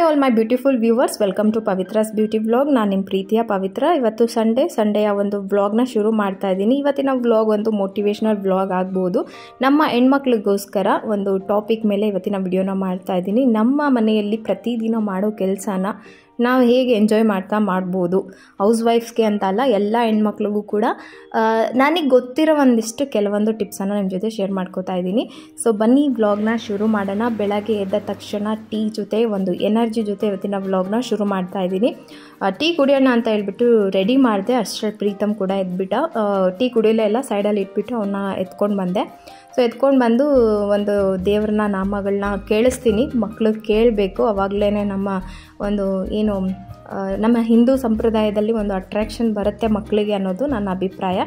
all my beautiful viewers, welcome to Pavithra's beauty vlog. ನಾನು ನಿಮ್ಮ ಪ್ರೀತಿಯ ಪವಿತ್ರ. ಇವತ್ತು ಸಂಡೆಯ ಒಂದು ವ್ಲಾಗ್ನ ಶುರು ಮಾಡ್ತಾ ಇದ್ದೀನಿ. ಇವತ್ತಿನ ವ್ಲಾಗ್ ಒಂದು ಮೋಟಿವೇಶನಲ್ ವ್ಲಾಗ್ ಆಗ್ಬೋದು. ನಮ್ಮ ಹೆಣ್ಮಕ್ಳಿಗೋಸ್ಕರ ಒಂದು ಟಾಪಿಕ್ ಮೇಲೆ ಇವತ್ತಿನ ವಿಡಿಯೋನ ಮಾಡ್ತಾ ಇದ್ದೀನಿ. ನಮ್ಮ ಮನೆಯಲ್ಲಿ ಪ್ರತಿದಿನ ಮಾಡೋ ಕೆಲಸನ ನಾವು ಹೇಗೆ ಎಂಜಾಯ್ ಮಾಡ್ಬೋದು. ಹೌಸ್ ವೈಫ್ಸ್ಗೆ ಅಂತ ಅಲ್ಲ, ಎಲ್ಲ ಹೆಣ್ಮಕ್ಳಿಗೂ ಕೂಡ ನನಗೆ ಗೊತ್ತಿರೋ ಒಂದಿಷ್ಟು ಕೆಲವೊಂದು ಟಿಪ್ಸನ್ನು ನಿಮ್ಮ ಜೊತೆ ಶೇರ್ ಮಾಡ್ಕೋತಾ ಇದ್ದೀನಿ. ಸೊ ಬನ್ನಿ ವ್ಲಾಗ್ನ ಶುರು ಮಾಡೋಣ. ಬೆಳಗ್ಗೆ ಎದ್ದ ತಕ್ಷಣ ಟೀ ಜೊತೆ ಒಂದು ಎನರ್ಜಿ ಜೊತೆ ಇವತ್ತಿನ ವ್ಲಾಗ್ನ ಶುರು ಮಾಡ್ತಾ ಇದ್ದೀನಿ. ಟೀ ಕುಡಿಯೋಣ ಅಂತ ಹೇಳ್ಬಿಟ್ಟು ರೆಡಿ ಮಾಡಿದೆ. ಅಷ್ಟರಲ್ಲಿ ಪ್ರೀತಮ್ ಕೂಡ ಎದ್ಬಿಟ್ಟ. ಟೀ ಕುಡಿಯಲೆಲ್ಲ ಸೈಡಲ್ಲಿ ಇಟ್ಬಿಟ್ಟು ಅವನ್ನ ಎತ್ಕೊಂಡು ಬಂದೆ. ಸೊ ಎತ್ಕೊಂಡು ಬಂದು ಒಂದು ದೇವ್ರನ್ನ ನಾಮಗಳನ್ನ ಕೇಳಿಸ್ತೀನಿ. ಮಕ್ಕಳು ಕೇಳಬೇಕು, ಅವಾಗಲೇ ನಮ್ಮ ಒಂದು ಏನು ನಮ್ಮ ಹಿಂದೂ ಸಂಪ್ರದಾಯದಲ್ಲಿ ಒಂದು ಅಟ್ರಾಕ್ಷನ್ ಬರುತ್ತೆ ಮಕ್ಕಳಿಗೆ ಅನ್ನೋದು ನನ್ನ ಅಭಿಪ್ರಾಯ.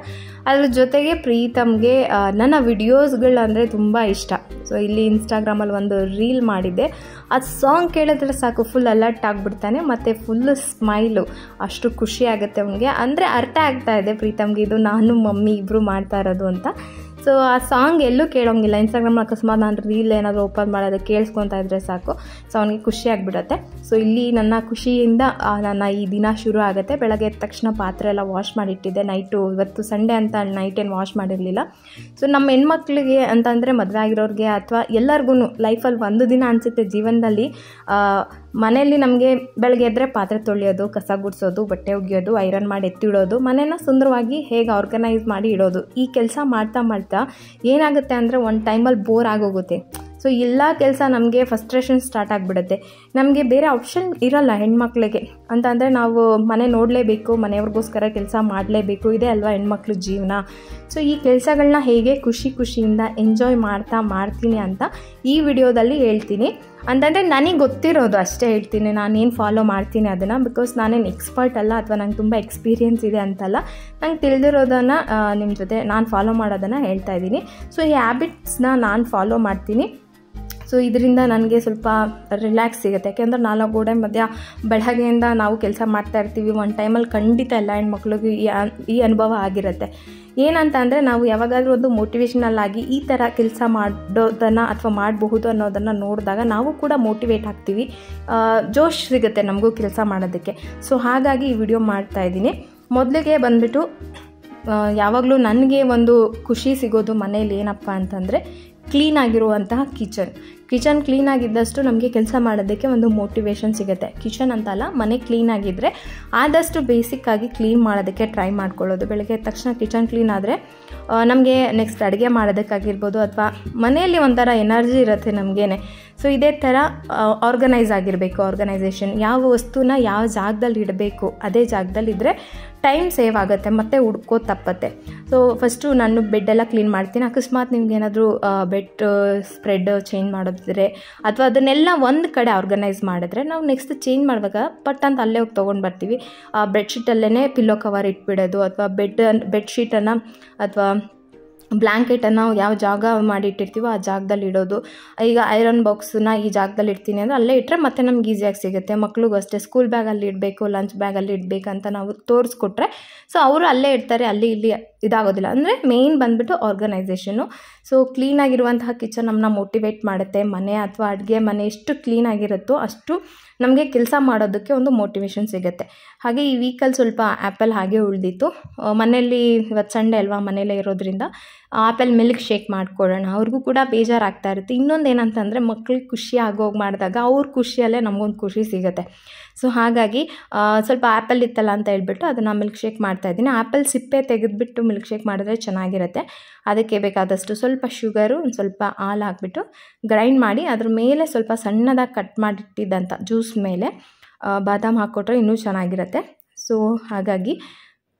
ಅದ್ರ ಜೊತೆಗೆ ಪ್ರೀತಮ್ಗೆ ನನ್ನ ವಿಡಿಯೋಸ್ಗಳಂದರೆ ತುಂಬ ಇಷ್ಟ. ಸೊ ಇಲ್ಲಿ ಇನ್ಸ್ಟಾಗ್ರಾಮಲ್ಲಿ ಒಂದು ರೀಲ್ ಮಾಡಿದ್ದೆ, ಆ ಸಾಂಗ್ ಕೇಳಿದ್ರೆ ಸಾಕು ಫುಲ್ ಅಲರ್ಟ್ ಆಗಿಬಿಡ್ತಾನೆ ಮತ್ತು ಫುಲ್ಲು ಸ್ಮೈಲು. ಅಷ್ಟು ಖುಷಿ ಆಗುತ್ತೆ ಅವನಿಗೆ. ಅಂದರೆ ಅರ್ಥ ಆಗ್ತಾ ಇದೆ ಪ್ರೀತಮ್ಗೆ ಇದು ನಾನು ಮಮ್ಮಿ ಇಬ್ಬರು ಮಾಡ್ತಾ ಇರೋದು ಅಂತ. ಸೊ ಆ ಸಾಂಗ್ ಎಲ್ಲೂ ಕೇಳೋಂಗಿಲ್ಲ. ಇನ್ಸ್ಟಾಗ್ರಾಮಲ್ಲಿ ಅಕಸ್ಮಾತ್ ನಾನು ರೀಲ್ ಏನಾದರೂ ಓಪನ್ ಮಾಡೋದು ಕೇಳಿಸ್ಕೊತಾ ಇದ್ದರೆ ಸಾಕು, ಸೊ ಅವನಿಗೆ ಖುಷಿ ಆಗಿಬಿಡುತ್ತೆ. ಸೊ ಇಲ್ಲಿ ನನ್ನ ಖುಷಿಯಿಂದ ನನ್ನ ಈ ದಿನ ಶುರು ಆಗುತ್ತೆ. ಬೆಳಗ್ಗೆ ಎದ್ದ ತಕ್ಷಣ ಪಾತ್ರೆ ಎಲ್ಲ ವಾಶ್ ಮಾಡಿಟ್ಟಿದ್ದೆ. ಇವತ್ತು ಸಂಡೇ ಅಂತ ನೈಟ್ ಏನು ವಾಶ್ ಮಾಡಿರಲಿಲ್ಲ. ಸೊ ನಮ್ಮ ಹೆಣ್ಮಕ್ಳಿಗೆ ಅಂತಂದರೆ ಮದುವೆ ಆಗಿರೋರಿಗೆ ಅಥವಾ ಎಲ್ಲರಿಗೂ ಲೈಫಲ್ಲಿ ಒಂದು ದಿನ ಅನಿಸುತ್ತೆ ಜೀವನದಲ್ಲಿ, ಮನೆಯಲ್ಲಿ ನಮಗೆ ಬೆಳಗ್ಗೆ ಎದ್ದರೆ ಪಾತ್ರೆ ತೊಳೆಯೋದು, ಕಸ ಗುಡಿಸೋದು, ಬಟ್ಟೆ ಒಗೆಯೋದು, ಐರನ್ ಮಾಡಿ ಎತ್ತಿಡೋದು, ಮನೇನ ಸುಂದರವಾಗಿ ಹೇಗೆ ಆರ್ಗನೈಸ್ ಮಾಡಿ ಇಡೋದು. ಈ ಕೆಲಸ ಮಾಡ್ತಾ ಏನಾಗುತ್ತೆ ಅಂದರೆ ಒಂದು ಟೈಮಲ್ಲಿ ಬೋರ್ ಆಗೋಗುತ್ತೆ. ಸೊ ಎಲ್ಲ ಕೆಲಸ ನಮಗೆ ಫ್ರಸ್ಟ್ರೇಷನ್ ಸ್ಟಾರ್ಟ್ ಆಗಿಬಿಡುತ್ತೆ. ನಮಗೆ ಬೇರೆ ಆಪ್ಷನ್ ಇರಲ್ಲ ಹೆಣ್ಮಕ್ಳಿಗೆ ಅಂತಂದರೆ ನಾವು ಮನೆ ನೋಡಲೇಬೇಕು, ಮನೆಯವ್ರಿಗೋಸ್ಕರ ಕೆಲಸ ಮಾಡಲೇಬೇಕು. ಇದೇ ಅಲ್ವಾ ಹೆಣ್ಮಕ್ಳ ಜೀವನ. ಸೊ ಈ ಕೆಲಸಗಳನ್ನ ಹೇಗೆ ಖುಷಿಯಿಂದ ಎಂಜಾಯ್ ಮಾಡ್ತೀನಿ ಅಂತ ಈ ವಿಡಿಯೋದಲ್ಲಿ ಹೇಳ್ತೀನಿ. ಅಂತಂದರೆ ನನಗೆ ಗೊತ್ತಿರೋದು ಅಷ್ಟೇ ಹೇಳ್ತೀನಿ, ನಾನೇನು ಫಾಲೋ ಮಾಡ್ತೀನಿ ಅದನ್ನು. ಬಿಕಾಸ್ ನಾನೇನು ಎಕ್ಸ್ಪರ್ಟ್ ಅಲ್ಲ ಅಥವಾ ನಂಗೆ ತುಂಬ ಎಕ್ಸ್ಪೀರಿಯೆನ್ಸ್ ಇದೆ ಅಂತಲ್ಲ, ನಂಗೆ ತಿಳಿದಿರೋದನ್ನು ನಿಮ್ಮ ಜೊತೆ ನಾನು ಫಾಲೋ ಮಾಡೋದನ್ನು ಹೇಳ್ತಾ ಇದ್ದೀನಿ. ಸೊ ಈ ಹ್ಯಾಬಿಟ್ಸ್ನ ನಾನು ಫಾಲೋ ಮಾಡ್ತೀನಿ. ಸೊ ಇದರಿಂದ ನನಗೆ ಸ್ವಲ್ಪ ರಿಲ್ಯಾಕ್ಸ್ ಸಿಗುತ್ತೆ. ಯಾಕೆಂದರೆ 4 ಗೋಡೆ ಮಧ್ಯ ಬೆಳಗ್ಗೆಯಿಂದ ನಾವು ಕೆಲಸ ಮಾಡ್ತಾ ಇರ್ತೀವಿ. ಒಂದು ಟೈಮಲ್ಲಿ ಖಂಡಿತ ಎಲ್ಲ ಹೆಣ್ಮಕ್ಳಿಗೂ ಈ ಅನುಭವ ಆಗಿರುತ್ತೆ. ಏನಂತ ಅಂದರೆ ನಾವು ಯಾವಾಗಾದರೂ ಒಂದು ಮೋಟಿವೇಶ್ನಲ್ ಆಗಿ ಈ ಥರ ಕೆಲಸ ಮಾಡೋದನ್ನು ಅಥವಾ ಮಾಡಬಹುದು ಅನ್ನೋದನ್ನು ನೋಡಿದಾಗ ನಾವು ಕೂಡ ಮೋಟಿವೇಟ್ ಆಗ್ತೀವಿ, ಜೋಶ್ ಸಿಗುತ್ತೆ ನಮಗೂ ಕೆಲಸ ಮಾಡೋದಕ್ಕೆ. ಸೊ ಹಾಗಾಗಿ ಈ ವಿಡಿಯೋ ಮಾಡ್ತಾಯಿದ್ದೀನಿ. ಮೊದಲಿಗೆ ಬಂದುಬಿಟ್ಟು ಯಾವಾಗಲೂ ನನಗೆ ಒಂದು ಖುಷಿ ಸಿಗೋದು ಮನೇಲಿ ಏನಪ್ಪ ಅಂತಂದರೆ ಕ್ಲೀನಾಗಿರುವಂತಹ ಕಿಚನ್ ಕ್ಲೀನಾಗಿದ್ದಷ್ಟು ನಮಗೆ ಕೆಲಸ ಮಾಡೋದಕ್ಕೆ ಒಂದು ಮೋಟಿವೇಶನ್ ಸಿಗುತ್ತೆ. ಕಿಚನ್ ಅಂತಲ್ಲ, ಮನೆ ಕ್ಲೀನಾಗಿದ್ದರೆ ಆದಷ್ಟು ಬೇಸಿಕ್ಕಾಗಿ ಕ್ಲೀನ್ ಮಾಡೋದಕ್ಕೆ ಟ್ರೈ ಮಾಡ್ಕೊಳ್ಳೋದು. ಬೆಳಗ್ಗೆ ಎದ್ದ ತಕ್ಷಣ ಕಿಚನ್ ಕ್ಲೀನ್ ಆದರೆ ನಮಗೆ ನೆಕ್ಸ್ಟ್ ಅಡುಗೆ ಮಾಡೋದಕ್ಕಾಗಿರ್ಬೋದು ಅಥವಾ ಮನೆಯಲ್ಲಿ ಒಂಥರ ಎನರ್ಜಿ ಇರುತ್ತೆ ನಮಗೇನೆ. ಸೊ ಇದೇ ಥರ ಆರ್ಗನೈಸೇಷನ್, ಯಾವ ವಸ್ತುನ ಯಾವ ಜಾಗದಲ್ಲಿ ಇಡಬೇಕು ಅದೇ ಜಾಗದಲ್ಲಿದ್ದರೆ ಟೈಮ್ ಸೇವ್ ಆಗುತ್ತೆ ಮತ್ತು ಹುಡ್ಕೋದು ತಪ್ಪತ್ತೆ. ಸೊ ಫಸ್ಟು ನಾನು ಬೆಡ್ಡೆಲ್ಲ ಕ್ಲೀನ್ ಮಾಡ್ತೀನಿ. ಅಕಸ್ಮಾತ್ ನಿಮ್ಗೆ ಏನಾದರೂ ಬೆಡ್ ಸ್ಪ್ರೆಡ್ ಚೇಂಜ್ ಮಾಡೋದಿದ್ರೆ ಅಥವಾ ಅದನ್ನೆಲ್ಲ ಒಂದು ಕಡೆ ಆರ್ಗನೈಸ್ ಮಾಡಿದ್ರೆ ನಾವು ನೆಕ್ಸ್ಟ್ ಚೇಂಜ್ ಮಾಡುವಾಗ ಪಟ್ ಅಂತ ಅಲ್ಲೇ ಹೋಗಿ ತೊಗೊಂಡು ಬರ್ತೀವಿ. ಬೆಡ್ಶೀಟಲ್ಲೇ ಪಿಲ್ಲೋ ಕವರ್ ಇಟ್ಬಿಡೋದು ಅಥವಾ ಬೆಡ್ಶೀಟನ್ನು ಅಥವಾ ಬ್ಲ್ಯಾಂಕೆಟನ್ನು ಯಾವ ಜಾಗ ಮಾಡಿಟ್ಟಿರ್ತೀವೋ ಆ ಜಾಗದಲ್ಲಿ ಇಡೋದು. ಈಗ ಐರನ್ ಬಾಕ್ಸನ್ನ ಈ ಜಾಗದಲ್ಲಿ ಇಡ್ತೀನಿ ಅಂದರೆ ಅಲ್ಲೇ ಇಟ್ಟರೆ ಮತ್ತೆ ನಮ್ಗೆ ಈಸಿಯಾಗಿ ಸಿಗುತ್ತೆ. ಮಕ್ಳಿಗೂ ಅಷ್ಟೇ ಸ್ಕೂಲ್ ಬ್ಯಾಗಲ್ಲಿ ಇಡಬೇಕು, ಲಂಚ್ ಬ್ಯಾಗಲ್ಲಿ ಇಡಬೇಕಂತ ನಾವು ತೋರಿಸ್ಕೊಟ್ರೆ ಸೊ ಅವರು ಅಲ್ಲೇ ಇಡ್ತಾರೆ, ಅಲ್ಲಿ ಇಲ್ಲಿ ಇದಾಗೋದಿಲ್ಲ. ಅಂದರೆ ಮೇಯ್ನ್ ಬಂದುಬಿಟ್ಟು ಆರ್ಗನೈಸೇಷನು. ಸೊ ಕ್ಲೀನಾಗಿರುವಂತಹ ಕಿಚನ್ ನಮ್ಮನ್ನ ಮೋಟಿವೇಟ್ ಮಾಡುತ್ತೆ. ಮನೆ ಅಥವಾ ಅಡುಗೆ ಮನೆ ಎಷ್ಟು ಕ್ಲೀನಾಗಿರುತ್ತೋ ಅಷ್ಟು ನಮಗೆ ಕೆಲಸ ಮಾಡೋದಕ್ಕೆ ಒಂದು ಮೋಟಿವೇಶನ್ ಸಿಗುತ್ತೆ. ಹಾಗೆ ಈ ವೀಕಲ್ಲಿ ಸ್ವಲ್ಪ ಆ್ಯಪಲ್ ಹಾಗೆ ಉಳಿದಿತ್ತು. ಮನೆಯಲ್ಲಿ ಇವತ್ತು ಸಂಡೇ ಅಲ್ವಾ, ಮನೆಯಲ್ಲೇ ಇರೋದ್ರಿಂದ ಆ್ಯಪಲ್ ಮಿಲ್ಕ್ ಶೇಕ್ ಮಾಡಿಕೊಡೋಣ. ಅವ್ರಿಗೂ ಕೂಡ ಬೇಜಾರಾಗ್ತಾ ಇರುತ್ತೆ. ಇನ್ನೊಂದು ಏನಂತಂದರೆ ಮಕ್ಳಿಗೆ ಖುಷಿ ಆಗೋಗಿ ಮಾಡಿದಾಗ ಅವ್ರ ಖುಷಿಯಲ್ಲೇ ನಮಗೊಂದು ಖುಷಿ ಸಿಗುತ್ತೆ. ಸೊ ಹಾಗಾಗಿ ಸ್ವಲ್ಪ ಆ್ಯಪಲ್ ಇತ್ತಲ್ಲ ಅಂತ ಹೇಳ್ಬಿಟ್ಟು ಅದನ್ನು ಮಿಲ್ಕ್ ಶೇಕ್ ಮಾಡ್ತಾಯಿದ್ದೀನಿ. ಆ್ಯಪಲ್ ಸಿಪ್ಪೆ ತೆಗೆದುಬಿಟ್ಟು ಮಿಲ್ಕ್ ಶೇಕ್ ಮಾಡಿದ್ರೆ ಚೆನ್ನಾಗಿರುತ್ತೆ. ಅದಕ್ಕೆ ಬೇಕಾದಷ್ಟು ಸ್ವಲ್ಪ ಶುಗರು, ಒಂದು ಸ್ವಲ್ಪ ಹಾಲು ಹಾಕ್ಬಿಟ್ಟು ಗ್ರೈಂಡ್ ಮಾಡಿ ಅದ್ರ ಮೇಲೆ ಸ್ವಲ್ಪ ಸಣ್ಣದಾಗಿ ಕಟ್ ಮಾಡಿಟ್ಟಿದ್ದಂಥ ಜ್ಯೂಸ್ ಮೇಲೆ ಬಾದಾಮ್ ಹಾಕ್ಕೊಟ್ರೆ ಇನ್ನೂ ಚೆನ್ನಾಗಿರುತ್ತೆ. ಸೊ ಹಾಗಾಗಿ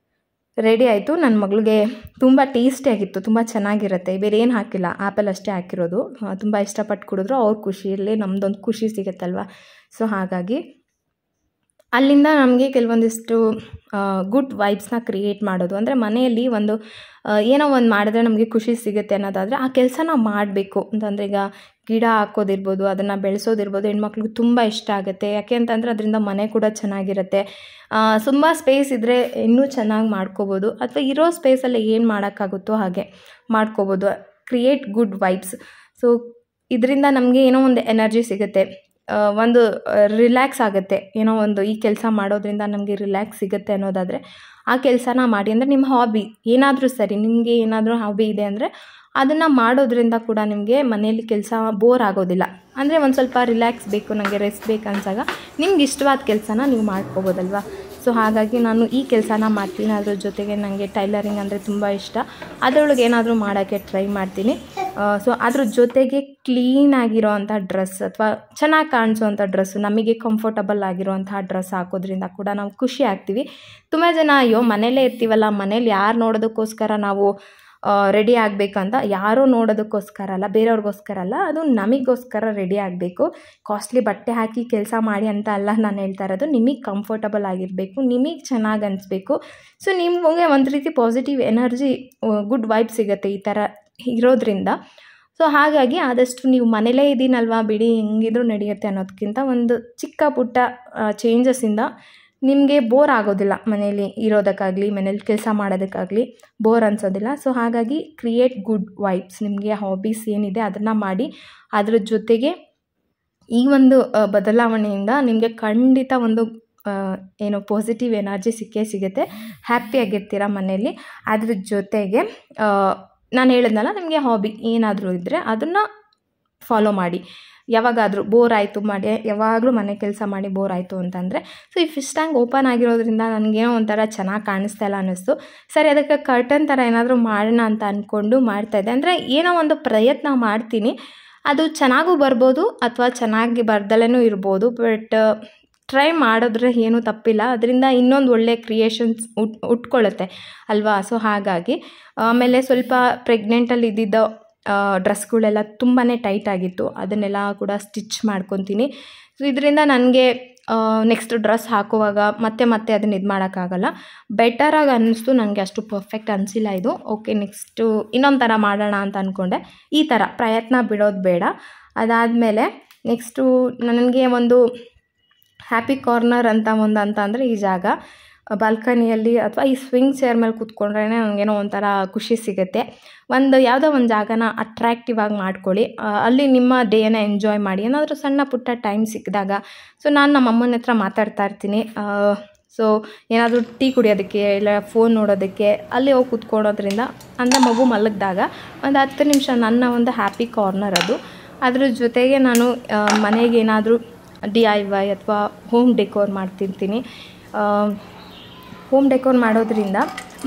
ರೆಡಿ ಆಯಿತು. ನನ್ನ ಮಗಳಿಗೆ ತುಂಬ ಟೇಸ್ಟಿಯಾಗಿತ್ತು, ತುಂಬ ಚೆನ್ನಾಗಿರುತ್ತೆ. ಬೇರೆ ಏನು ಹಾಕಿಲ್ಲ, ಆ್ಯಪಲ್ ಅಷ್ಟೇ ಹಾಕಿರೋದು. ತುಂಬ ಇಷ್ಟಪಟ್ಟು ಕುಡಿದ್ರು. ಅವ್ರ ಖುಷಿಯಲ್ಲಿ ನಮ್ಮದೊಂದು ಖುಷಿ ಸಿಗುತ್ತಲ್ವ. ಸೊ ಹಾಗಾಗಿ ಅಲ್ಲಿಂದ ನಮಗೆ ಕೆಲವೊಂದಿಷ್ಟು ಗುಡ್ ವೈಬ್ಸ್ನ ಕ್ರಿಯೇಟ್ ಮಾಡೋದು. ಅಂದರೆ ಮನೆಯಲ್ಲಿ ಒಂದು ಏನೋ ಒಂದು ಮಾಡಿದ್ರೆ ನಮಗೆ ಖುಷಿ ಸಿಗುತ್ತೆ ಅನ್ನೋದಾದರೆ ಆ ಕೆಲಸನ ಮಾಡಬೇಕು ಅಂತಂದರೆ, ಈಗ ಗಿಡ ಹಾಕೋದಿರ್ಬೋದು, ಅದನ್ನು ಬೆಳೆಸೋದಿರ್ಬೋದು, ಹೆಣ್ಮಕ್ಳಿಗೆ ತುಂಬ ಇಷ್ಟ ಆಗುತ್ತೆ. ಯಾಕೆ ಅಂತಂದರೆ ಅದರಿಂದ ಮನೆ ಕೂಡ ಚೆನ್ನಾಗಿರುತ್ತೆ. ತುಂಬ ಸ್ಪೇಸ್ ಇದ್ದರೆ ಇನ್ನೂ ಚೆನ್ನಾಗಿ ಮಾಡ್ಕೋಬೋದು, ಅಥವಾ ಇರೋ ಸ್ಪೇಸಲ್ಲಿ ಏನು ಮಾಡೋಕ್ಕಾಗುತ್ತೋ ಹಾಗೆ ಮಾಡ್ಕೋಬೋದು. Create good vibes. ಸೊ ಇದರಿಂದ ನಮಗೆ ಏನೋ ಒಂದು ಎನರ್ಜಿ ಸಿಗುತ್ತೆ. ಒಂದು ರಿಲ್ಯಾಕ್ಸ್ ಆಗುತ್ತೆ, ಏನೋ ಒಂದು ಈ ಕೆಲಸ ಮಾಡೋದ್ರಿಂದ ನಮಗೆ ರಿಲ್ಯಾಕ್ಸ್ ಸಿಗುತ್ತೆ ಅನ್ನೋದಾದರೆ ಆ ಕೆಲಸನ ಮಾಡಿ. ಅಂದರೆ ನಿಮ್ಮ ಹಾಬಿ ಏನಾದರೂ ಸರಿ, ನಿಮಗೆ ಏನಾದರೂ ಹಾಬಿ ಇದೆ ಅಂದರೆ ಅದನ್ನು ಮಾಡೋದ್ರಿಂದ ಕೂಡ ನಿಮಗೆ ಮನೆಯಲ್ಲಿ ಕೆಲಸ ಬೋರ್ ಆಗೋದಿಲ್ಲ. ಅಂದರೆ ಒಂದು ಸ್ವಲ್ಪ ರಿಲ್ಯಾಕ್ಸ್ ಬೇಕು, ನನಗೆ ರೆಸ್ಟ್ ಬೇಕು ಅನ್ಸಾಗ ನಿಮ್ಗೆ ಇಷ್ಟವಾದ ಕೆಲಸನ ನೀವು ಮಾಡ್ಕೋಬೋದಲ್ವ. ಸೊ ಹಾಗಾಗಿ ನಾನು ಈ ಕೆಲಸನ ಮಾಡ್ತೀನಿ. ಅದ್ರ ಜೊತೆಗೆ ನನಗೆ ಟೈಲರಿಂಗ್ ಅಂದರೆ ತುಂಬ ಇಷ್ಟ, ಅದರೊಳಗೆ ಏನಾದರೂ ಮಾಡೋಕ್ಕೆ ಟ್ರೈ ಮಾಡ್ತೀನಿ. ಸೊ ಅದ್ರ ಜೊತೆಗೆ ಕ್ಲೀನಾಗಿರೋ ಅಂಥ ಡ್ರೆಸ್ ಅಥವಾ ಚೆನ್ನಾಗಿ ಕಾಣಿಸೋವಂಥ ಡ್ರೆಸ್ಸು, ನಮಗೆ ಕಂಫರ್ಟಬಲ್ ಆಗಿರೋವಂಥ ಡ್ರೆಸ್ ಹಾಕೋದ್ರಿಂದ ಕೂಡ ನಾವು ಖುಷಿ ಆಗ್ತೀವಿ. ತುಂಬ ಜನ ಅಯ್ಯೋ ಮನೇಲೇ ಇರ್ತೀವಲ್ಲ, ಮನೇಲಿ ಯಾರು ನೋಡೋದಕ್ಕೋಸ್ಕರ ನಾವು ರೆಡಿ ಆಗಬೇಕಂತ, ಯಾರೋ ನೋಡೋದಕ್ಕೋಸ್ಕರ ಅಲ್ಲ, ಬೇರೆಯವ್ರಿಗೋಸ್ಕರ ಅಲ್ಲ, ಅದು ನಮಗೋಸ್ಕರ ರೆಡಿ ಆಗಬೇಕು. ಕಾಸ್ಟ್ಲಿ ಬಟ್ಟೆ ಹಾಕಿ ಕೆಲಸ ಮಾಡಿ ಅಂತ ಅಲ್ಲ ನಾನು ಹೇಳ್ತಾ ಇರೋದು, ನಿಮಗೆ ಕಂಫರ್ಟಬಲ್ ಆಗಿರಬೇಕು, ನಿಮಗೆ ಚೆನ್ನಾಗಿ ಅನಿಸ್ಬೇಕು. ಸೊ ನಿಮಗೆ ಒಂದು ರೀತಿ ಪಾಸಿಟಿವ್ ಎನರ್ಜಿ, ಗುಡ್ ವೈಬ್ ಸಿಗುತ್ತೆ ಈ ಥರ ಇರೋದ್ರಿಂದ. ಸೊ ಹಾಗಾಗಿ ಆದಷ್ಟು ನೀವು ಮನೇಲೇ ಇದ್ದೀನಲ್ವಾ ಬಿಡಿ ಹೆಂಗಿದ್ರು ನಡೆಯುತ್ತೆ ಅನ್ನೋದಕ್ಕಿಂತ ಒಂದು ಚಿಕ್ಕ ಪುಟ್ಟ ಚೇಂಜಸ್ಸಿಂದ ನಿಮಗೆ ಬೋರ್ ಆಗೋದಿಲ್ಲ, ಮನೇಲಿ ಇರೋದಕ್ಕಾಗಲಿ ಮನೇಲಿ ಕೆಲಸ ಮಾಡೋದಕ್ಕಾಗಲಿ ಬೋರ್ ಅನಿಸೋದಿಲ್ಲ. ಸೊ ಹಾಗಾಗಿ ಕ್ರಿಯೇಟ್ ಗುಡ್ ವೈಬ್ಸ್, ನಿಮಗೆ ಹಾಬೀಸ್ ಏನಿದೆ ಅದನ್ನು ಮಾಡಿ. ಅದ್ರ ಜೊತೆಗೆ ಈ ಒಂದು ಬದಲಾವಣೆಯಿಂದ ನಿಮಗೆ ಖಂಡಿತ ಒಂದು ಏನು ಪಾಸಿಟಿವ್ ಎನರ್ಜಿ ಸಿಗುತ್ತೆ, ಹ್ಯಾಪಿಯಾಗಿರ್ತೀರ ಮನೆಯಲ್ಲಿ. ಅದ್ರ ಜೊತೆಗೆ ನಾನು ಹೇಳಿದ್ನಲ್ಲ, ನಿಮಗೆ ಹಾಬಿ ಏನಾದರೂ ಇದ್ದರೆ ಅದನ್ನು ಫಾಲೋ ಮಾಡಿ. ಯಾವಾಗಾದರೂ ಬೋರ್ ಆಯಿತು ಮಾಡಿ, ಯಾವಾಗಲೂ ಮನೆ ಕೆಲಸ ಮಾಡಿ ಬೋರ್ ಆಯಿತು ಅಂತಂದರೆ, ಸೊ ಈ ಫಿಶ್ ಟ್ಯಾಂಕ್ ಓಪನ್ ಆಗಿರೋದ್ರಿಂದ ನನಗೇನೋ ಒಂಥರ ಚೆನ್ನಾಗಿ ಕಾಣಿಸ್ತಾ ಇಲ್ಲ ಅನ್ನಿಸ್ತು. ಸರಿ ಅದಕ್ಕೆ ಕರ್ಟನ್ ಥರ ಏನಾದರೂ ಮಾಡೋಣ ಅಂತ ಅಂದ್ಕೊಂಡು ಮಾಡ್ತಾಯಿದ್ದೆ. ಅಂದರೆ ಏನೋ ಒಂದು ಪ್ರಯತ್ನ ಮಾಡ್ತೀನಿ, ಅದು ಚೆನ್ನಾಗೂ ಬರ್ಬೋದು ಅಥವಾ ಚೆನ್ನಾಗಿ ಬರ್ದಲೇ ಇರ್ಬೋದು, ಬಟ್ ಟ್ರೈ ಮಾಡಿದ್ರೆ ಏನೂ ತಪ್ಪಿಲ್ಲ, ಅದರಿಂದ ಇನ್ನೊಂದು ಒಳ್ಳೆ ಕ್ರಿಯೇಷನ್ಸ್ ಉಟ್ಕೊಳ್ಳುತ್ತೆ ಅಲ್ವಾ. ಸೊ ಹಾಗಾಗಿ ಆಮೇಲೆ ಸ್ವಲ್ಪ ಪ್ರೆಗ್ನೆಂಟಲ್ಲಿ ಇದ್ದಿದ್ದ ಡ್ರೆಸ್ಗಳೆಲ್ಲ ತುಂಬಾ ಟೈಟ್ ಆಗಿತ್ತು, ಅದನ್ನೆಲ್ಲ ಕೂಡ ಸ್ಟಿಚ್ ಮಾಡ್ಕೊತೀನಿ. ಸೊ ಇದರಿಂದ ನನಗೆ ನೆಕ್ಸ್ಟ್ ಡ್ರೆಸ್ ಹಾಕುವಾಗ ಮತ್ತೆ ಅದನ್ನು ಇದು ಮಾಡೋಕ್ಕಾಗಲ್ಲ, ಬೆಟರಾಗಿ ಅನ್ನಿಸ್ತು. ನನಗೆ ಅಷ್ಟು ಪರ್ಫೆಕ್ಟ್ ಅನಿಸಿಲ್ಲ ಇದು. ಓಕೆ, ನೆಕ್ಸ್ಟು ಇನ್ನೊಂದು ಥರ ಮಾಡೋಣ ಅಂತ ಅಂದ್ಕೊಂಡೆ. ಈ ಥರ ಪ್ರಯತ್ನ ಬಿಡೋದು ಬೇಡ. ಅದಾದಮೇಲೆ ನೆಕ್ಸ್ಟು ನನಗೆ ಒಂದು ಹ್ಯಾಪಿ ಕಾರ್ನರ್ ಅಂತ ಅಂದರೆ ಈ ಜಾಗ ಬಾಲ್ಕನಿಯಲ್ಲಿ ಅಥವಾ ಈ ಸ್ವಿಂಗ್ ಚೇರ್ ಮೇಲೆ ಕೂತ್ಕೊಂಡ್ರೇ ನನಗೇನೋ ಒಂಥರ ಖುಷಿ ಸಿಗುತ್ತೆ. ಯಾವುದೋ ಒಂದು ಜಾಗನ ಅಟ್ರ್ಯಾಕ್ಟಿವ್ ಆಗಿ ಮಾಡ್ಕೊಳ್ಳಿ, ಅಲ್ಲಿ ನಿಮ್ಮ ಡೇನ ಎಂಜಾಯ್ ಮಾಡಿ. ಏನಾದರೂ ಸಣ್ಣ ಪುಟ್ಟ ಟೈಮ್ ಸಿಕ್ಕಿದಾಗ, ಸೊ ನಾನು ನಮ್ಮ ಅಮ್ಮನ ಹತ್ರ ಮಾತಾಡ್ತಾ ಇರ್ತೀನಿ. ಸೊ ಏನಾದರೂ ಟೀ ಕುಡಿಯೋದಕ್ಕೆ ಇಲ್ಲ ಫೋನ್ ನೋಡೋದಕ್ಕೆ ಅಲ್ಲಿ ಹೋಗಿ ಕೂತ್ಕೊಳ್ಳೋದ್ರಿಂದ, ಅಂದರೆ ಮಗು ಮಲಗಿದಾಗ ಒಂದು 10 ನಿಮಿಷ ನನ್ನ ಒಂದು ಹ್ಯಾಪಿ ಕಾರ್ನರ್ ಅದು. ಅದ್ರ ಜೊತೆಗೆ ನಾನು ಮನೆಗೆ ಏನಾದರೂ DIY ಅಥವಾ ಹೋಮ್ ಡೆಕೋರ್ ಮಾಡ್ತಿರ್ತೀನಿ. ಹೋಮ್ ಡೆಕೋರ್ ಮಾಡೋದ್ರಿಂದ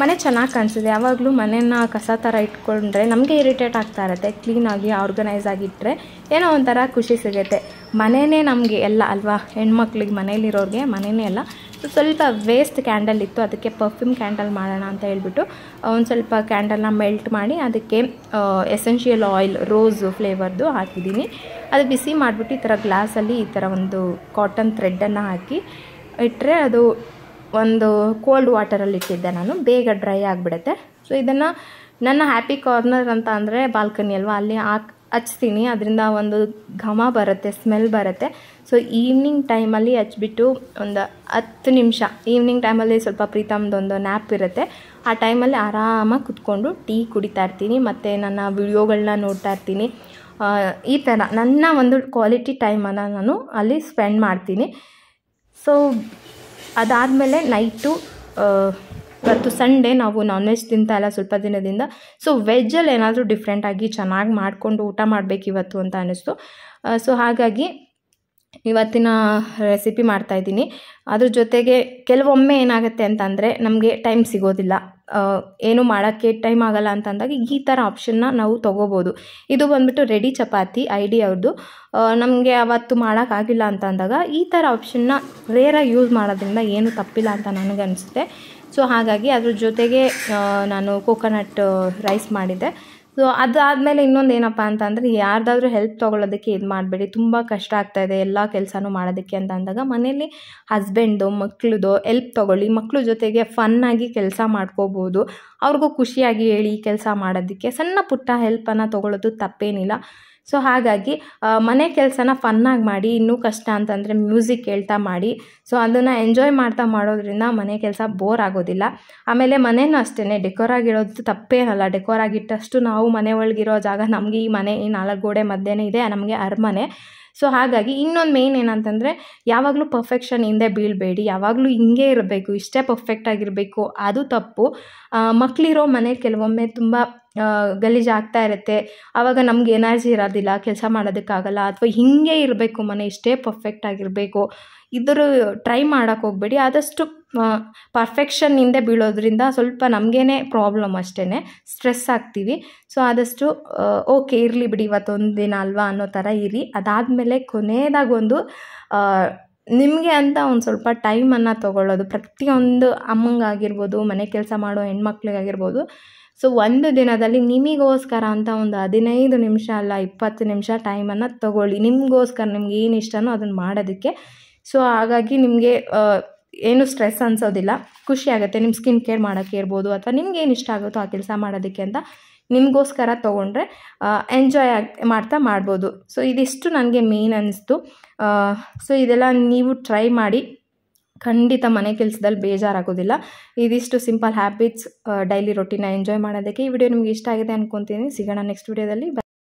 ಮನೆ ಚೆನ್ನಾಗಿ ಕಾಣಿಸಿದೆ. ಯಾವಾಗಲೂ ಮನೆಯನ್ನು ಕಸ ಥರ ಇಟ್ಕೊಂಡ್ರೆ ನಮಗೆ ಇರಿಟೇಟ್ ಆಗ್ತಾ ಇರುತ್ತೆ. ಕ್ಲೀನಾಗಿ ಆರ್ಗನೈಸ್ ಆಗಿಟ್ಟರೆ ಏನೋ ಒಂಥರ ಖುಷಿ ಸಿಗುತ್ತೆ. ಮನೆಯೇ ನಮಗೆ ಎಲ್ಲ ಅಲ್ವಾ, ಹೆಣ್ಮಕ್ಳಿಗೆ ಮನೇಲಿರೋರಿಗೆ ಮನೆಯೇ ಎಲ್ಲ. ಸೊ ಸ್ವಲ್ಪ ವೇಸ್ಟ್ ಕ್ಯಾಂಡಲ್ ಇತ್ತು, ಅದಕ್ಕೆ ಪರ್ಫ್ಯೂಮ್ ಕ್ಯಾಂಡಲ್ ಮಾಡೋಣ ಅಂತ ಹೇಳ್ಬಿಟ್ಟು ಒಂದು ಸ್ವಲ್ಪ ಕ್ಯಾಂಡಲ್ನ ಮೆಲ್ಟ್ ಮಾಡಿ ಅದಕ್ಕೆ ಎಸೆನ್ಷಿಯಲ್ ಆಯಿಲ್ ರೋಸು ಫ್ಲೇವರ್ದು ಹಾಕಿದ್ದೀನಿ. ಅದು ಬಿಸಿ ಮಾಡಿಬಿಟ್ಟು ಈ ಥರ ಗ್ಲಾಸಲ್ಲಿ ಈ ಥರ ಒಂದು ಕಾಟನ್ ಥ್ರೆಡ್ಡನ್ನು ಹಾಕಿ ಇಟ್ಟರೆ ಅದು ಒಂದು ಕೋಲ್ಡ್ ವಾಟರಲ್ಲಿ ಇಟ್ಟಿದ್ದೆ ನಾನು, ಬೇಗ ಡ್ರೈ ಆಗಿಬಿಡುತ್ತೆ. ಸೊ ಇದನ್ನು ನನ್ನ ಹ್ಯಾಪಿ ಕಾರ್ನರ್ ಅಂತ ಅಂದರೆ ಬಾಲ್ಕನಿ ಅಲ್ವಾ, ಅಲ್ಲಿ ಹಚ್ತೀನಿ. ಅದರಿಂದ ಒಂದು ಘಮ ಬರುತ್ತೆ, ಸ್ಮೆಲ್ ಬರುತ್ತೆ. ಸೊ ಈವ್ನಿಂಗ್ ಟೈಮಲ್ಲಿ ಹಚ್ಬಿಟ್ಟು ಒಂದು 10 ನಿಮಿಷ, ಈವ್ನಿಂಗ್ ಟೈಮಲ್ಲಿ ಸ್ವಲ್ಪ ಪ್ರೀತಮ್ದೊಂದು ನ್ಯಾಪ್ ಇರುತ್ತೆ, ಆ ಟೈಮಲ್ಲಿ ಆರಾಮಾಗಿ ಕುತ್ಕೊಂಡು ಟೀ ಕುಡಿತಾ ಇರ್ತೀನಿ ಮತ್ತು ನನ್ನ ವಿಡಿಯೋಗಳನ್ನ ನೋಡ್ತಾ ಇರ್ತೀನಿ. ಈ ಥರ ನನ್ನ ಒಂದು ಕ್ವಾಲಿಟಿ ಟೈಮನ್ನು ನಾನು ಅಲ್ಲಿ ಸ್ಪೆಂಡ್ ಮಾಡ್ತೀನಿ. ಸೊ ಅದಾದಮೇಲೆ ನೈಟು, ಇವತ್ತು ಸಂಡೇ ನಾವು ನಾನ್ ವೆಜ್ ತಿಂತಾ ಇಲ್ಲ ಸ್ವಲ್ಪ ದಿನದಿಂದ. ಸೊ ವೆಜ್ಜಲ್ಲಿ ಏನಾದರೂ ಡಿಫ್ರೆಂಟಾಗಿ ಚೆನ್ನಾಗಿ ಮಾಡಿಕೊಂಡು ಊಟ ಮಾಡಬೇಕು ಇವತ್ತು ಅಂತ ಅನ್ನಿಸ್ತು. ಸೊ ಹಾಗಾಗಿ ಇವತ್ತಿನ ರೆಸಿಪಿ ಮಾಡ್ತಾಯಿದ್ದೀನಿ. ಅದ್ರ ಜೊತೆಗೆ ಕೆಲವೊಮ್ಮೆ ಏನಾಗುತ್ತೆ ಅಂತಂದರೆ ನಮಗೆ ಟೈಮ್ ಸಿಗೋದಿಲ್ಲ, ಏನು ಮಾಡೋಕ್ಕೆ ಟೈಮ್ ಆಗೋಲ್ಲ ಅಂತಂದಾಗ ಈ ಥರ ಆಪ್ಷನ್ನ ನಾವು ತೊಗೋಬೋದು. ಇದು ಬಂದುಬಿಟ್ಟು ರೆಡಿ ಚಪಾತಿ ಐಡಿ ಅವ್ರದ್ದು. ನಮಗೆ ಅವತ್ತು ಮಾಡೋಕ್ಕಾಗಿಲ್ಲ ಅಂತ ಅಂದಾಗ ಈ ಥರ ಆಪ್ಷನ್ನ ರೇರಾಗಿ ಯೂಸ್ ಮಾಡೋದ್ರಿಂದ ಏನು ತಪ್ಪಿಲ್ಲ ಅಂತ ನನಗನ್ನಿಸುತ್ತೆ. ಸೊ ಹಾಗಾಗಿ ಅದ್ರ ಜೊತೆಗೆ ನಾನು ಕೋಕೋನಟ್ ರೈಸ್ ಮಾಡಿದ್ದೆ. ಸೊ ಅದಾದಮೇಲೆ ಇನ್ನೊಂದು ಏನಪ್ಪ ಅಂತಂದರೆ, ಯಾರ್ದಾದ್ರೂ ಹೆಲ್ಪ್ ತೊಗೊಳ್ಳೋದಕ್ಕೆ ಇದು ಮಾಡಬೇಡಿ, ತುಂಬ ಕಷ್ಟ ಆಗ್ತಾಯಿದೆ ಎಲ್ಲ ಕೆಲಸನೂ ಮಾಡೋದಕ್ಕೆ ಅಂತ ಅಂದಾಗ ಮನೇಲಿ ಹಸ್ಬೆಂಡ್ದು ಮಕ್ಳದು ಹೆಲ್ಪ್ ತೊಗೊಳ್ಳಿ. ಮಕ್ಕಳು ಜೊತೆಗೆ ಫನ್ನಾಗಿ ಕೆಲಸ ಮಾಡ್ಕೋಬೋದು, ಅವ್ರಿಗೂ ಖುಷಿಯಾಗಿ ಹೇಳಿ ಕೆಲಸ ಮಾಡೋದಕ್ಕೆ ಸಣ್ಣ ಪುಟ್ಟ ಹೆಲ್ಪನ್ನು ತೊಗೊಳ್ಳೋದು ತಪ್ಪೇನಿಲ್ಲ. ಸೊ ಹಾಗಾಗಿ ಮನೆ ಕೆಲಸನ ಫನ್ನಾಗಿ ಮಾಡಿ. ಇನ್ನೂ ಕಷ್ಟ ಅಂತಂದರೆ ಮ್ಯೂಸಿಕ್ ಕೇಳ್ತಾ ಮಾಡಿ. ಸೊ ಅದನ್ನು ಎಂಜಾಯ್ ಮಾಡ್ತಾ ಮಾಡೋದ್ರಿಂದ ಮನೆ ಕೆಲಸ ಬೋರ್ ಆಗೋದಿಲ್ಲ. ಆಮೇಲೆ ಮನೇನೂ ಅಷ್ಟೇ ಡೆಕೋರ್ ಆಗಿರೋದು ತಪ್ಪೇನಲ್ಲ, ಡೆಕೋರ್ ಆಗಿಟ್ಟಷ್ಟು ನಾವು ಮನೆ ಒಳಗಿರೋ ಜಾಗ, ನಮಗೆ ಈ ಮನೆ ಈ 4 ಗೋಡೆ ಮಧ್ಯೆನೇ ಇದೆ ನಮಗೆ ಅರಮನೆ. ಸೊ ಹಾಗಾಗಿ ಇನ್ನೊಂದು ಮೇನ್ ಏನಂತಂದರೆ ಯಾವಾಗಲೂ ಪರ್ಫೆಕ್ಷನ್ ಹಿಂದೆ ಬೀಳಬೇಡಿ, ಯಾವಾಗಲೂ ಹಿಂಗೆ ಇರಬೇಕು, ಇಷ್ಟೇ ಪರ್ಫೆಕ್ಟ್ ಆಗಿರಬೇಕು, ಅದು ತಪ್ಪು. ಮಕ್ಕಳಿರೋ ಮನೆ ಕೆಲವೊಮ್ಮೆ ತುಂಬ ಗಲೀಜಾಗ್ತಾ ಇರುತ್ತೆ, ಆವಾಗ ನಮ್ಗೆ ಎನರ್ಜಿ ಇರೋದಿಲ್ಲ, ಕೆಲಸ ಮಾಡೋದಕ್ಕಾಗಲ್ಲ, ಅಥವಾ ಹಿಂಗೆ ಇರಬೇಕು ಮನೆ, ಇಷ್ಟೇ ಪರ್ಫೆಕ್ಟ್ ಆಗಿರಬೇಕು, ಟ್ರೈ ಮಾಡೋಕ್ಕೆ ಹೋಗಬೇಡಿ. ಆದಷ್ಟು ಪರ್ಫೆಕ್ಷನ್ ಹಿಂದೆ ಬೀಳೋದ್ರಿಂದ ಸ್ವಲ್ಪ ನಮಗೇನೆ ಪ್ರಾಬ್ಲಮ್ ಅಷ್ಟೇ, ಸ್ಟ್ರೆಸ್ ಆಗ್ತೀವಿ. ಸೊ ಆದಷ್ಟು ಓಕೆ ಇರಲಿ ಬಿಡಿ ಇವತ್ತೊಂದು ದಿನ ಅಲ್ವಾ ಅನ್ನೋ ಥರ ಇರಿ. ಅದಾದಮೇಲೆ ಕೊನೆಯದಾಗೊಂದು ನಿಮಗೆ ಅಂತ ಒಂದು ಸ್ವಲ್ಪ ಟೈಮನ್ನು ತೊಗೊಳ್ಳೋದು, ಪ್ರತಿಯೊಂದು ಅಮ್ಮಂಗಾಗಿರ್ಬೋದು, ಮನೆ ಕೆಲಸ ಮಾಡೋ ಹೆಣ್ಮಕ್ಳಿಗಾಗಿರ್ಬೋದು. ಸೊ ಒಂದು ದಿನದಲ್ಲಿ ನಿಮಗೋಸ್ಕರ ಅಂತ ಒಂದು 15 ನಿಮಿಷ ಅಲ್ಲ 20 ನಿಮಿಷ ಟೈಮನ್ನು ತೊಗೊಳ್ಳಿ, ನಿಮಗೋಸ್ಕರ ನಿಮ್ಗೆ ಏನು ಇಷ್ಟನೋ ಅದನ್ನು ಮಾಡೋದಕ್ಕೆ. ಸೊ ಹಾಗಾಗಿ ನಿಮಗೆ ಏನು ಸ್ಟ್ರೆಸ್ ಅನಿಸೋದಿಲ್ಲ, ಖುಷಿ ಆಗುತ್ತೆ. ನಿಮ್ಮ ಸ್ಕಿನ್ ಕೇರ್ ಮಾಡೋಕ್ಕೆ ಇರ್ಬೋದು, ಅಥವಾ ನಿಮ್ಗೆ ಏನು ಇಷ್ಟ ಆಗುತ್ತೋ ಆ ಕೆಲಸ ಮಾಡೋದಕ್ಕೆ ಅಂತ ನಿಮಗೋಸ್ಕರ ತೊಗೊಂಡ್ರೆ ಎಂಜಾಯ್ ಮಾಡ್ತಾ ಮಾಡ್ಬೋದು. ಸೊ ಇದಿಷ್ಟು ನನಗೆ ಮೇನ್ ಅನ್ನಿಸ್ತು. ಸೊ ಇದೆಲ್ಲ ನೀವು ಟ್ರೈ ಮಾಡಿ, ಖಂಡಿತ ಮನೆ ಕೆಲಸದಲ್ಲಿ ಬೇಜಾರಾಗೋದಿಲ್ಲ. ಇದಿಷ್ಟು simple habits daily routine enjoy ಮಾಡೋದಕ್ಕೆ. ಈ ವಿಡಿಯೋ ನಿಮ್ಗೆ ಇಷ್ಟ ಆಗಿದೆ ಅಂದ್ಕೊತೀನಿ. ಸಿಗೋಣ ನೆಕ್ಸ್ಟ್ ವಿಡಿಯೋದಲ್ಲಿ.